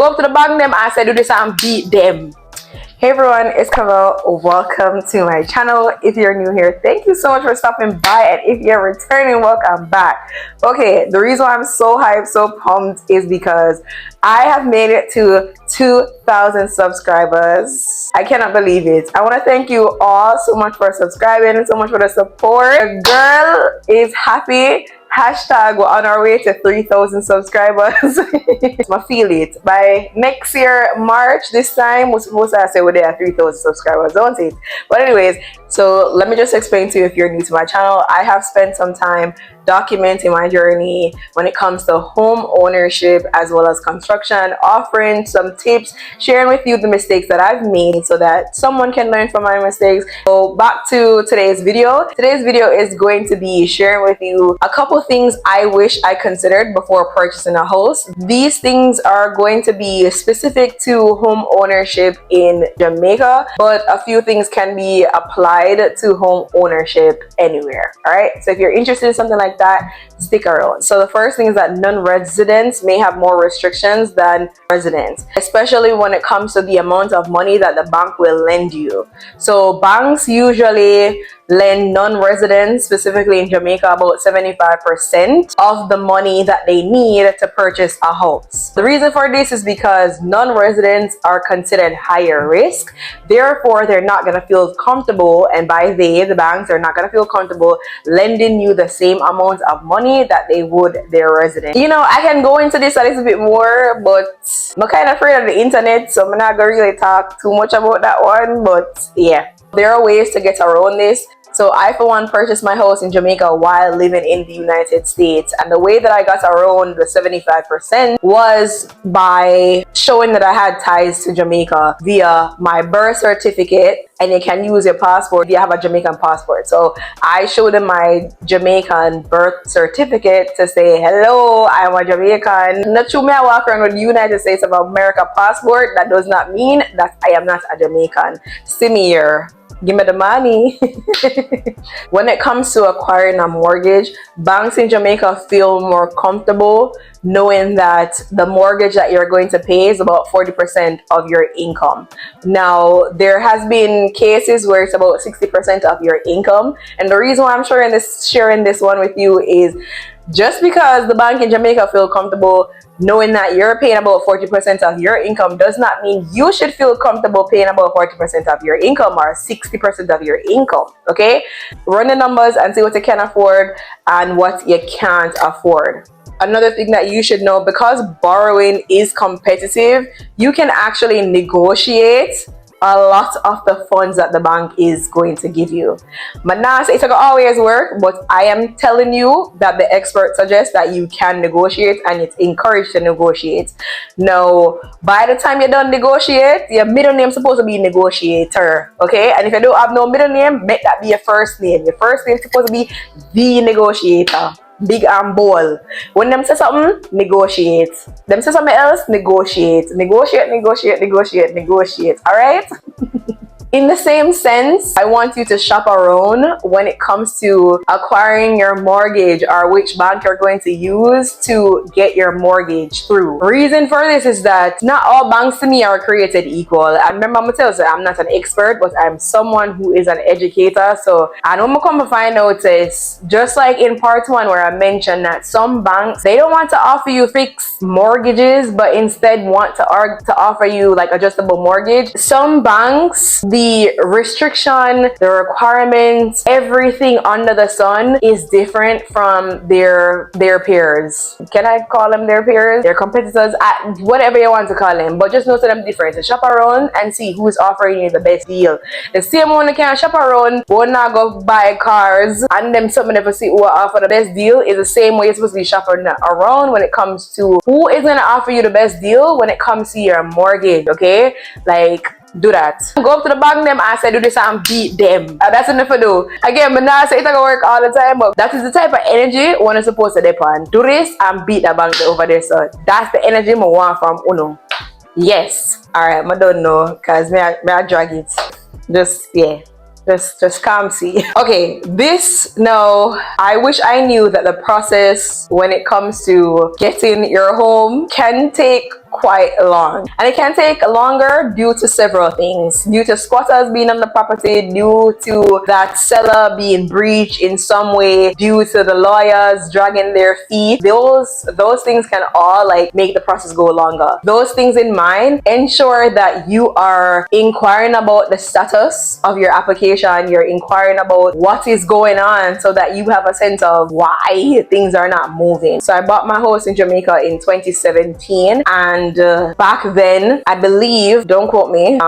go up to the bank them and say do this and beat them. Hey everyone, it's Kavel. Welcome to my channel. If you're new here, thank you so much for stopping by, and if you're returning, welcome back. Okay, the reason why I'm so hyped, so pumped is because I have made it to 2,000 subscribers. I cannot believe it. I want to thank you all so much for subscribing and so much for the support. The girl is happy. Hashtag we're on our way to 3,000 subscribers. I feel it. By next year, March, this time, we're supposed to say we're there at 3,000 subscribers, don't it? But anyways, so let me just explain to you if you're new to my channel. I have spent some time documenting my journey when it comes to home ownership as well as construction, offering some tips, sharing with you the mistakes that I've made so that someone can learn from my mistakes. So back to today's video. Today's video is going to be sharing with you a couple things I wish I considered before purchasing a house. These things are going to be specific to home ownership in Jamaica, but a few things can be applied to home ownership anywhere. All right, so if you're interested in something like that, stick around. So the first thing is that non-residents may have more restrictions than residents, especially when it comes to the amount of money that the bank will lend you. So banks usually lend non-residents, specifically in Jamaica, about 75% of the money that they need to purchase a house. The reason for this is because non-residents are considered higher risk. Therefore, they're not going to feel comfortable, and by they, the banks, are not going to feel comfortable lending you the same amount of money that they would their residents. You know, I can go into this a little bit more, but I'm kind of afraid of the internet, so I'm not going to really talk too much about that one. But yeah, there are ways to get around this. So I, for one, purchased my house in Jamaica while living in the United States. And the way that I got around the 75% was by showing that I had ties to Jamaica via my birth certificate. And you can use your passport if you have a Jamaican passport. So I showed them my Jamaican birth certificate to say, hello, I'm a Jamaican. Not true, me I walk around with the United States of America passport. That does not mean that I am not a Jamaican. See me here. Give me the money. When it comes to acquiring a mortgage, banks in Jamaica feel more comfortable knowing that the mortgage that you're going to pay is about 40% of your income. Now, there has been cases where it's about 60% of your income. And the reason why I'm sharing this one with you is just because the bank in Jamaica feel comfortable knowing that you're paying about 40% of your income does not mean you should feel comfortable paying about 40% of your income or 60% of your income. Okay, run the numbers and see what you can afford and what you can't afford. Another thing that you should know, because borrowing is competitive, you can actually negotiate a lot of the funds that the bank is going to give you. Manas, it's not always work, but I am telling you that the experts suggest that you can negotiate, and it's encouraged to negotiate. Now, by the time you're done negotiate, your middle name is supposed to be negotiator, okay? And if you don't have no middle name, make that be your first name. Your first name is supposed to be the negotiator. Big and bold. When them say something, negotiate. Them say something else, negotiate. Negotiate, negotiate, negotiate, negotiate. Alright? In the same sense, I want you to shop around when it comes to acquiring your mortgage or which bank you're going to use to get your mortgage through. Reason for this is that not all banks to me are created equal. I remember I'm going to tell you, I'm not an expert, but I'm someone who is an educator. So I know I'm come to find out is just like in part one where I mentioned that some banks, they don't want to offer you fixed mortgages, but instead want to offer you like adjustable mortgage. Some banks, the restriction, the requirements, everything under the sun is different from their peers. Can I call them their peers? Their competitors? Whatever you want to call them. But just note that them different. So shop around and see who's offering you the best deal. The same one you can shop around, will not go buy cars and them something never see who offer the best deal is the same way you're supposed to be shopping around when it comes to who is going to offer you the best deal when it comes to your mortgage, okay? Like, do that. Go up to the bank them and say do this and beat them. That's enough to do. Again, but now I say it's gonna work all the time, but that is the type of energy one is supposed to depend. Do this and beat the bank over there. So that's the energy I want from Uno. Yes. Alright, I don't know because I drag it. Just yeah. Just calm, see. Okay, this now, I wish I knew that the process when it comes to getting your home can take quite long, and it can take longer due to several things, due to squatters being on the property, due to that seller being breached in some way, due to the lawyers dragging their feet. Those things can all like make the process go longer. Those things in mind, ensure that you are inquiring about the status of your application. You're inquiring about what is going on so that you have a sense of why things are not moving. So I bought my house in Jamaica in 2017, and back then, I believe, don't quote me,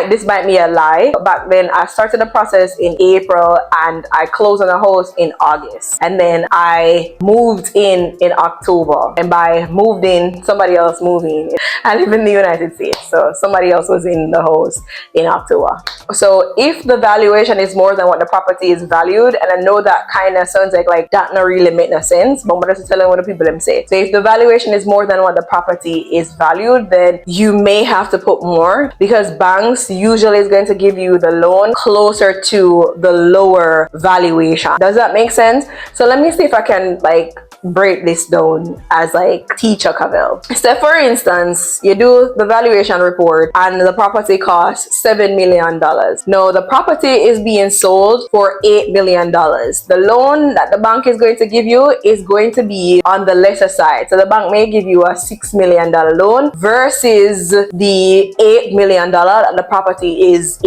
this might be a lie, but back then I started the process in April and I closed on the house in August, and then I moved in October. And by moved in, somebody else moved in. I live in the United States, so somebody else was in the house in October. So if the valuation is more than what the property is valued, and I know that kind of sounds like that not really make no sense, but I'm just telling what the people them say. So if the valuation is more than what the property is valued, then you may have to put more, because banks usually is going to give you the loan closer to the lower valuation. Does that make sense? So let me see if I can break this down as teacher Cavell. So for instance, you do the valuation report and the property costs $7 million. Now the property is being sold for $8 million. The loan that the bank is going to give you is going to be on the lesser side. So the bank may give you a $6 million loan versus the $8 million that the property is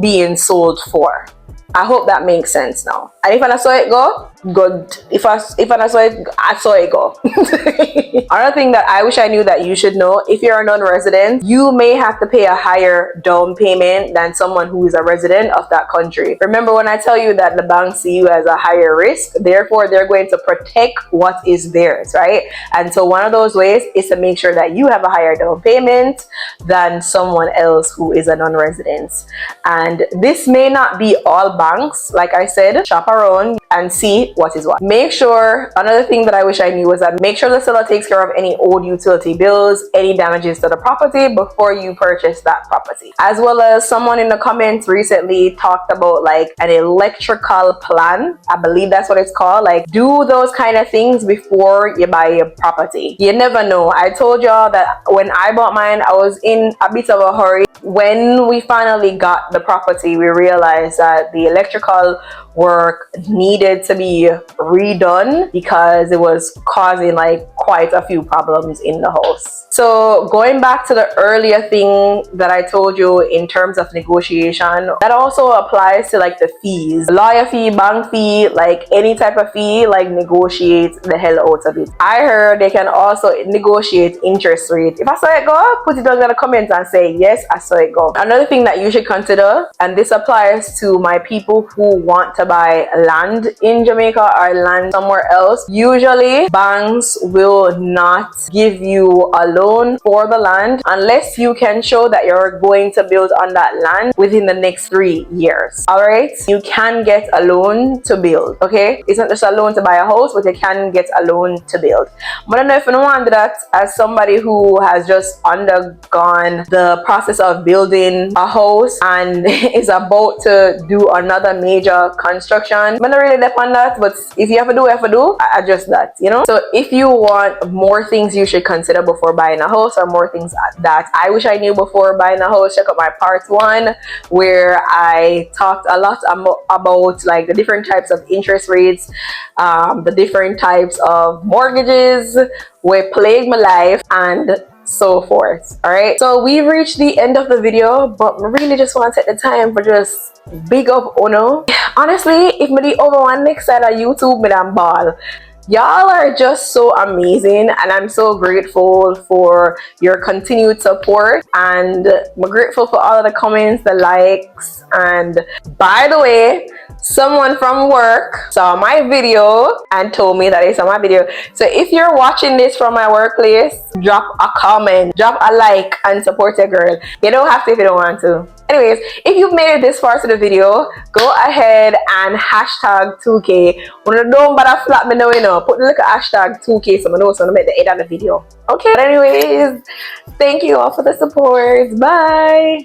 being sold for. I hope that makes sense now. And if I saw it go, good. If I saw it, I saw it go. Another thing that I wish I knew that you should know, if you're a non-resident, you may have to pay a higher down payment than someone who is a resident of that country. Remember when I tell you that the banks see you as a higher risk, therefore they're going to protect what is theirs, right? And so one of those ways is to make sure that you have a higher down payment than someone else who is a non-resident. And this may not be all banks. Like I said, shop around and see what is what. Make sure, another thing that I wish I knew was that make sure the seller takes care of any owed utility bills, any damages to the property before you purchase that property. As well as someone in the comments recently talked about an electrical plan. I believe that's what it's called. Do those kind of things before you buy a property. You never know. I told y'all that when I bought mine, I was in a bit of a hurry. When we finally got the property, we realized that the electrical work needed to be redone because it was causing quite a few problems in the house. So going back to the earlier thing that I told you in terms of negotiation, that also applies to the fees, lawyer fee, bank fee, any type of fee, negotiate the hell out of it. I heard they can also negotiate interest rate. If I saw it go, put it down in the comments and say yes, I saw it go. Another thing that you should consider, and this applies to my people who want to buy land in Jamaica or land somewhere else, usually banks will not give you a loan for the land unless you can show that you're going to build on that land within the next 3 years. All right, you can get a loan to build. Okay, it's not just a loan to buy a house, but you can get a loan to build. But I don't know if you want that as somebody who has just undergone the process of building a house and is about to do another major construction. I'm not really depend on that, but if you have to do, I adjust that, you know. So if you want more things you should consider before buying a house, or more things that I wish I knew before buying a house, check out my part 1 where I talked a lot about the different types of interest rates, the different types of mortgages where plague my life, and so forth. All right, so we've reached the end of the video, but I really just want to take the time for just big up Ono. Honestly, if me the over one next side of YouTube, me damn ball. Y'all are just so amazing, and I'm so grateful for your continued support, and I'm grateful for all of the comments, the likes. And by the way, someone from work saw my video and told me that they saw my video. So if you're watching this from my workplace, drop a comment, drop a like, and support your girl. You don't have to if you don't want to. Anyways, if you've made it this far to the video, go ahead and hashtag 2K. When you don't bother flat me now, you know, put the little hashtag 2K so I know so I make the end of the video. Okay, but anyways, thank you all for the support. Bye.